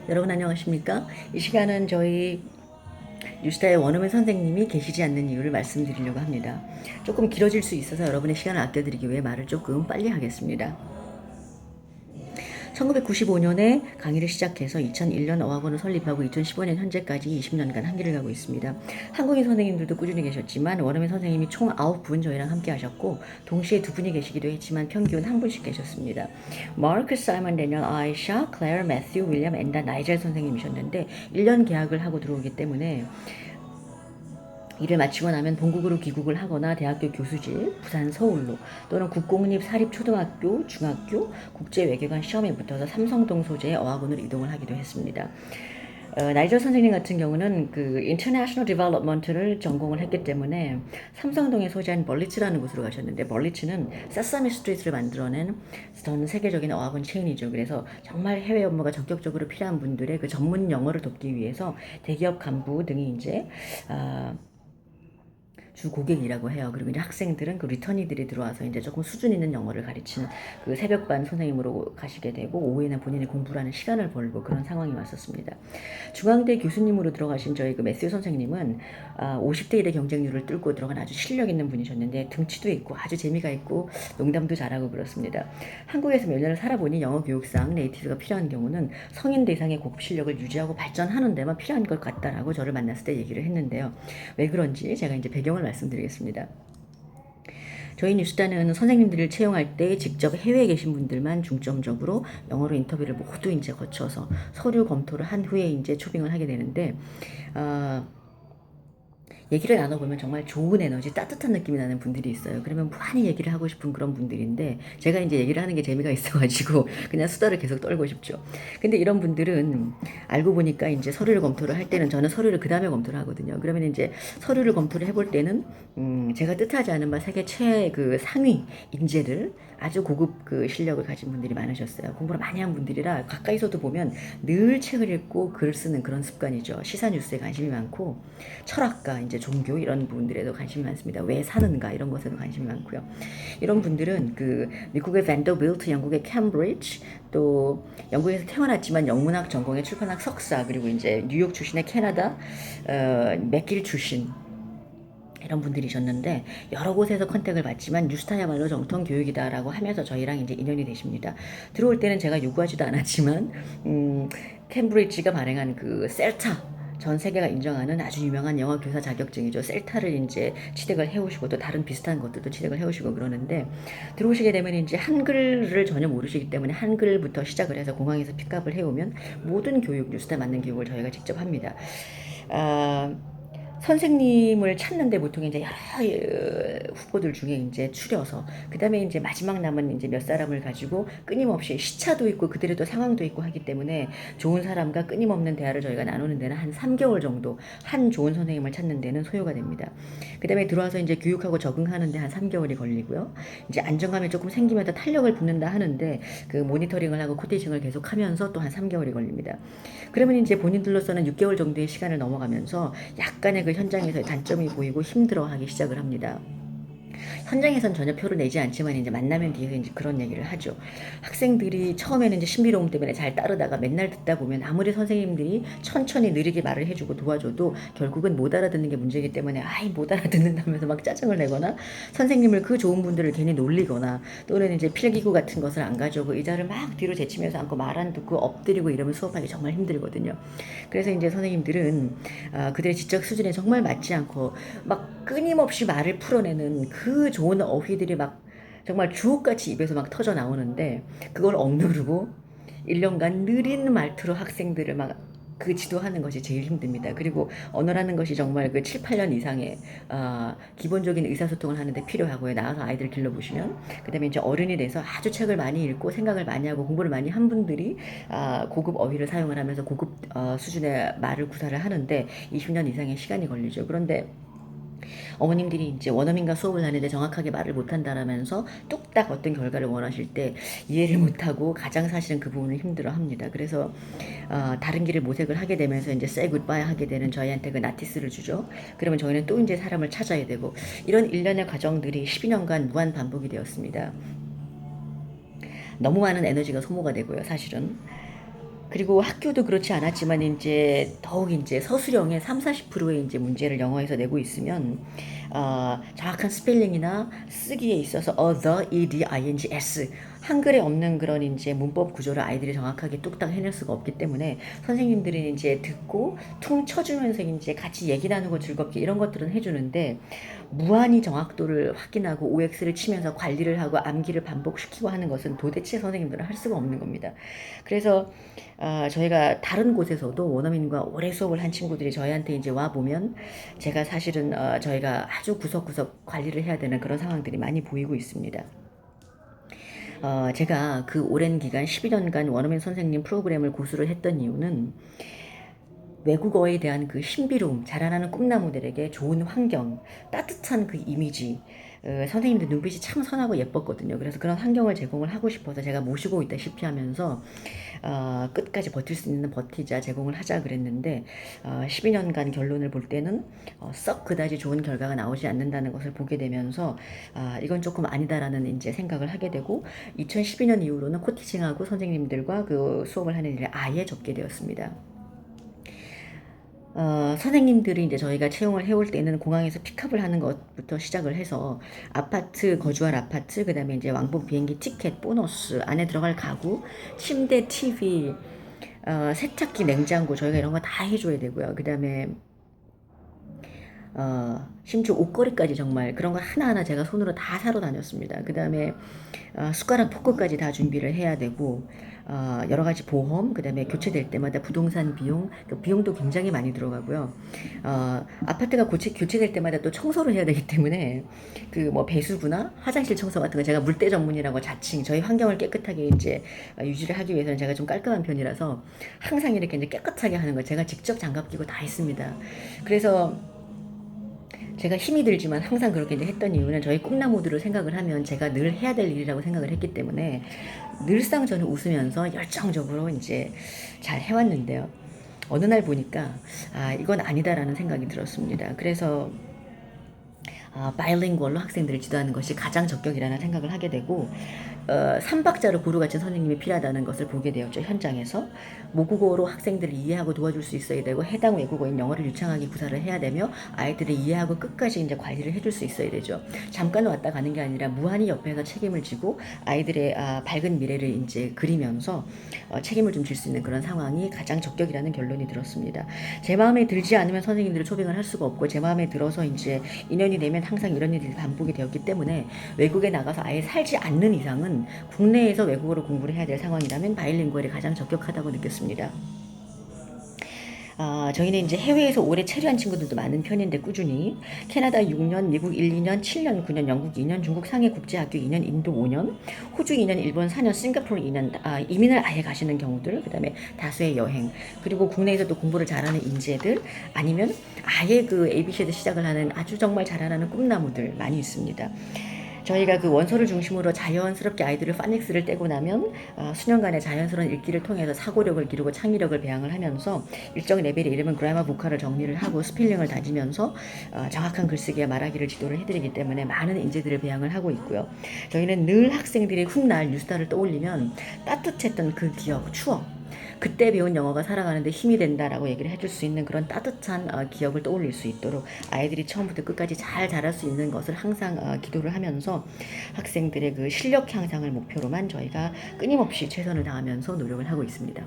여러분 안녕하십니까? 이 시간은 저희 뉴스타의 원어민 선생님이 계시지 않는 이유를 말씀드리려고 합니다. 조금 길어질 수 있어서 여러분의 시간을 아껴드리기 위해 말을 조금 빨리 하겠습니다. 1995년에 강의를 시작해서 2001년 어학원을 설립하고 2015년 현재까지 20년간 한기를 가고 있습니다. 한국인 선생님들도 꾸준히 계셨지만 원어민 선생님이 총 9분 저희랑 함께 하셨고 동시에 2분이 계시기도 했지만 평균 1분씩 계셨습니다. 마크, 사이먼, 데니얼, 아이샤, 클레어, 매튜, 윌리엄, 앤다, 나이젤 선생님이셨는데 1년 계약을 하고 들어오기 때문에 일을 마치고 나면 본국으로 귀국을 하거나 대학교 교수직, 부산 서울로 또는 국공립 사립초등학교, 중학교, 국제외교관 시험에 붙어서 삼성동 소재의 어학원으로 이동을 하기도 했습니다. 나이저 선생님 같은 경우는 그 International Development를 전공을 했기 때문에 삼성동에 소재한 벌리츠라는 곳으로 가셨는데 벌리츠는 세사미 스트리트를 만들어낸 전 세계적인 어학원 체인이죠. 그래서 정말 해외 업무가 전격적으로 필요한 분들의 그 전문 영어를 돕기 위해서 대기업 간부 등이 이제 주 고객이라고 해요. 그리고 이제 학생들은 그 리터니들이 들어와서 이제 조금 수준 있는 영어를 가르치는 그 새벽반 선생님으로 가시게 되고 오후에는 본인이 공부를 하는 시간을 벌고 그런 상황이 왔었습니다. 중앙대 교수님으로 들어가신 저희 그 매스유 선생님은 50대 1의 경쟁률을 뚫고 들어간 아주 실력 있는 분이셨는데 등치도 있고 아주 재미가 있고 농담도 잘하고 그렇습니다. 한국에서 몇 년을 살아보니 영어 교육상 네이티브가 필요한 경우는 성인 대상의 고급 실력을 유지하고 발전하는 데만 필요한 것 같다라고 저를 만났을 때 얘기를 했는데요. 왜 그런지 제가 이제 배경을 말씀드리겠습니다. 저희 뉴스단은 선생님들을 채용할 때 직접 해외에 계신 분들만 중점적으로 영어로 인터뷰를 모두 이제 거쳐서 서류 검토를 한 후에 이제 초빙을 하게 되는데, 얘기를 나눠보면 정말 좋은 에너지, 따뜻한 느낌이 나는 분들이 있어요. 그러면 무한히 얘기를 하고 싶은 그런 분들인데, 제가 이제 얘기를 하는 게 재미가 있어가지고, 그냥 수다를 계속 떨고 싶죠. 근데 이런 분들은 알고 보니까 이제 서류를 검토를 할 때는 저는 서류를 그 다음에 검토를 하거든요. 그러면 이제 서류를 검토를 해볼 때는, 제가 뜻하지 않은 바 세계 그 상위 인재를 아주 고급 그 실력을 가진 분들이 많으셨어요. 공부를 많이 한 분들이라 가까이서도 보면 늘 책을 읽고 글 쓰는 그런 습관이죠. 시사 뉴스에 관심이 많고 철학과 이제 종교 이런 부분들에도 관심이 많습니다. 왜 사는가 이런 것에도 관심이 많고요. 이런 분들은 그 미국의 밴더빌트, 영국의 캠브리지, 또 영국에서 태어났지만 영문학 전공의 출판학 석사, 그리고 이제 뉴욕 출신의 캐나다 맥길 출신 이런 분들이셨는데 여러 곳에서 컨택을 받지만 뉴스타야말로 정통 교육이다라고 하면서 저희랑 이제 인연이 되십니다. 들어올 때는 제가 요구하지도 않았지만 캠브리지가 발행한 그 셀타 전 세계가 인정하는 아주 유명한 영어 교사 자격증이죠. 셀타를 이제 취득을 해오시고 또 다른 비슷한 것들도 취득을 해오시고 그러는데 들어오시게 되면 이제 한글을 전혀 모르시기 때문에 한글부터 시작을 해서 공항에서 픽업을 해오면 모든 교육 뉴스타에 맞는 교육을 저희가 직접 합니다. 선생님을 찾는데 보통 이제 여러 후보들 중에 이제 추려서 그다음에 이제 마지막 남은 이제 몇 사람을 가지고 끊임없이 시차도 있고 그들의 또 상황도 있고 하기 때문에 좋은 사람과 끊임없는 대화를 저희가 나누는 데는 한 3개월 정도 한 좋은 선생님을 찾는 데는 소요가 됩니다. 그다음에 들어와서 이제 교육하고 적응하는데 한 3개월이 걸리고요. 이제 안정감이 조금 생기면서 탄력을 붙는다 하는데 그 모니터링을 하고 코디싱을 계속 하면서 또 한 3개월이 걸립니다. 그러면 이제 본인들로서는 6개월 정도의 시간을 넘어가면서 약간의 그 현장에서의 단점이 보이고 힘들어하기 시작을 합니다. 현장에선 전혀 표를 내지 않지만 이제 만나면 뒤에서 이제 그런 얘기를 하죠. 학생들이 처음에는 이제 신비로움 때문에 잘 따르다가 맨날 듣다 보면 아무리 선생님들이 천천히 느리게 말을 해주고 도와줘도 결국은 못 알아듣는 게 문제이기 때문에 아이 못 알아듣는다면서 막 짜증을 내거나 선생님을 그 좋은 분들을 괜히 놀리거나 또는 이제 필기구 같은 것을 안 가져오고 의자를 막 뒤로 제치면서 앉고 말 안 듣고 엎드리고 이러면 수업하기 정말 힘들거든요. 그래서 이제 선생님들은 그들의 지적 수준에 정말 맞지 않고 막 끊임없이 말을 풀어내는 그 좋은 어휘들이 막 정말 주옥같이 입에서 막 터져 나오는데 그걸 억누르고 1년간 느린 말투로 학생들을 막 그 지도하는 것이 제일 힘듭니다. 그리고 언어라는 것이 정말 그 7, 8년 이상의 기본적인 의사소통을 하는데 필요하고요. 나와서 아이들 길러보시면 그다음에 이제 어른이 돼서 아주 책을 많이 읽고 생각을 많이 하고 공부를 많이 한 분들이 고급 어휘를 사용을 하면서 고급 수준의 말을 구사를 하는데 20년 이상의 시간이 걸리죠. 그런데 어머님들이 이제 원어민과 수업을 하는데 정확하게 말을 못한다라면서 뚝딱 어떤 결과를 원하실 때 이해를 못하고 가장 사실은 그 부분을 힘들어합니다. 그래서 다른 길을 모색을 하게 되면서 이제 say goodbye 하게 되는 저희한테 그 나티스를 주죠. 그러면 저희는 또 이제 사람을 찾아야 되고 이런 일련의 과정들이 12년간 무한 반복이 되었습니다. 너무 많은 에너지가 소모가 되고요, 사실은. 그리고 학교도 그렇지 않았지만 이제 더욱 이제 서술형의 3, 40%의 이제 문제를 영어에서 내고 있으면 정확한 스펠링이나 쓰기에 있어서 the, ed, ing, s 한글에 없는 그런 이제 문법 구조를 아이들이 정확하게 뚝딱 해낼 수가 없기 때문에 선생님들이 이제 듣고 퉁 쳐주면서 이제 같이 얘기 나누고 즐겁게 이런 것들은 해주는데 무한히 정확도를 확인하고 OX를 치면서 관리를 하고 암기를 반복시키고 하는 것은 도대체 선생님들은 할 수가 없는 겁니다. 그래서 저희가 다른 곳에서도 원어민과 오래 수업을 한 친구들이 저희한테 이제 와 보면 제가 사실은 저희가 아주 구석구석 관리를 해야 되는 그런 상황들이 많이 보이고 있습니다. 제가 그 오랜 기간 12년간 원어민 선생님 프로그램을 고수를 했던 이유는 외국어에 대한 그 신비로움, 자라나는 꿈나무들에게 좋은 환경, 따뜻한 그 이미지, 선생님들 눈빛이 참 선하고 예뻤거든요. 그래서 그런 환경을 제공을 하고 싶어서 제가 모시고 있다시피 하면서 끝까지 버틸 수 있는 버티자 제공을 하자 그랬는데 12년간 결론을 볼 때는 썩 그다지 좋은 결과가 나오지 않는다는 것을 보게 되면서 이건 조금 아니다라는 이제 생각을 하게 되고 2012년 이후로는 코티칭하고 선생님들과 그 수업을 하는 일을 아예 접게 되었습니다. 선생님들이 이제 저희가 채용을 해올 때는 공항에서 픽업을 하는 것부터 시작을 해서 아파트, 거주할 아파트, 그 다음에 이제 왕복 비행기 티켓, 보너스, 안에 들어갈 가구, 침대, TV, 세탁기, 냉장고, 저희가 이런 거 다 해줘야 되고요. 그 다음에 심지어 옷걸이까지 정말 그런 거 하나하나 제가 손으로 다 사러 다녔습니다. 그 다음에 숟가락 포크까지 다 준비를 해야 되고 여러 가지 보험, 그 다음에 교체될 때마다 부동산 비용, 그 비용도 굉장히 많이 들어가고요. 아파트가 교체될 때마다 또 청소를 해야 되기 때문에 그 뭐 배수구나 화장실 청소 같은 거 제가 물때 전문이라고 자칭 저희 환경을 깨끗하게 이제 유지를 하기 위해서는 제가 좀 깔끔한 편이라서 항상 이렇게 이제 깨끗하게 하는 걸 제가 직접 장갑 끼고 다 했습니다. 그래서 제가 힘이 들지만 항상 그렇게 이제 했던 이유는 저희 꿈나무들을 생각을 하면 제가 늘 해야 될 일이라고 생각을 했기 때문에 늘상 저는 웃으면서 열정적으로 이제 잘 해왔는데요. 어느 날 보니까 이건 아니다라는 생각이 들었습니다. 그래서 바이링구얼로 학생들을 지도하는 것이 가장 적격이라는 생각을 하게 되고 3박자로 고루 갇힌 선생님이 필요하다는 것을 보게 되었죠. 현장에서 모국어로 학생들을 이해하고 도와줄 수 있어야 되고 해당 외국어인 영어를 유창하게 구사를 해야 되며 아이들을 이해하고 끝까지 이제 관리를 해줄 수 있어야 되죠. 잠깐 왔다 가는 게 아니라 무한히 옆에서 책임을 지고 아이들의 밝은 미래를 이제 그리면서 책임을 좀 질 수 있는 그런 상황이 가장 적격이라는 결론이 들었습니다. 제 마음에 들지 않으면 선생님들을 초빙을 할 수가 없고 제 마음에 들어서 이제 인연이 되면 항상 이런 일이 반복이 되었기 때문에 외국에 나가서 아예 살지 않는 이상은 국내에서 외국어로 공부를 해야 될 상황이라면 바이링구얼이 가장 적격하다고 느꼈습니다. 저희는 이제 해외에서 오래 체류한 친구들도 많은 편인데 꾸준히 캐나다 6년, 미국 1, 2년, 7년, 9년, 영국 2년, 중국 상해 국제학교 2년, 인도 5년, 호주 2년, 일본 4년, 싱가포르 2년 이민을 아예 가시는 경우들, 그 다음에 다수의 여행, 그리고 국내에서도 공부를 잘하는 인재들 아니면 아예 그 ABC에서 시작을 하는 아주 정말 잘하는 꿈나무들 많이 있습니다. 저희가 그 원서를 중심으로 자연스럽게 아이들을 파닉스를 떼고 나면 수년간의 자연스러운 읽기를 통해서 사고력을 기르고 창의력을 배양을 하면서 일정 레벨에 이르면 그라마 보카를 정리를 하고 스펠링을 다지면서 정확한 글쓰기와 말하기를 지도를 해드리기 때문에 많은 인재들을 배양을 하고 있고요. 저희는 늘 학생들이 훗날 뉴스타를 떠올리면 따뜻했던 그 기억, 추억 그때 배운 영어가 살아가는데 힘이 된다라고 얘기를 해줄 수 있는 그런 따뜻한 기억을 떠올릴 수 있도록 아이들이 처음부터 끝까지 잘 자랄 수 있는 것을 항상 기도를 하면서 학생들의 그 실력 향상을 목표로만 저희가 끊임없이 최선을 다하면서 노력을 하고 있습니다.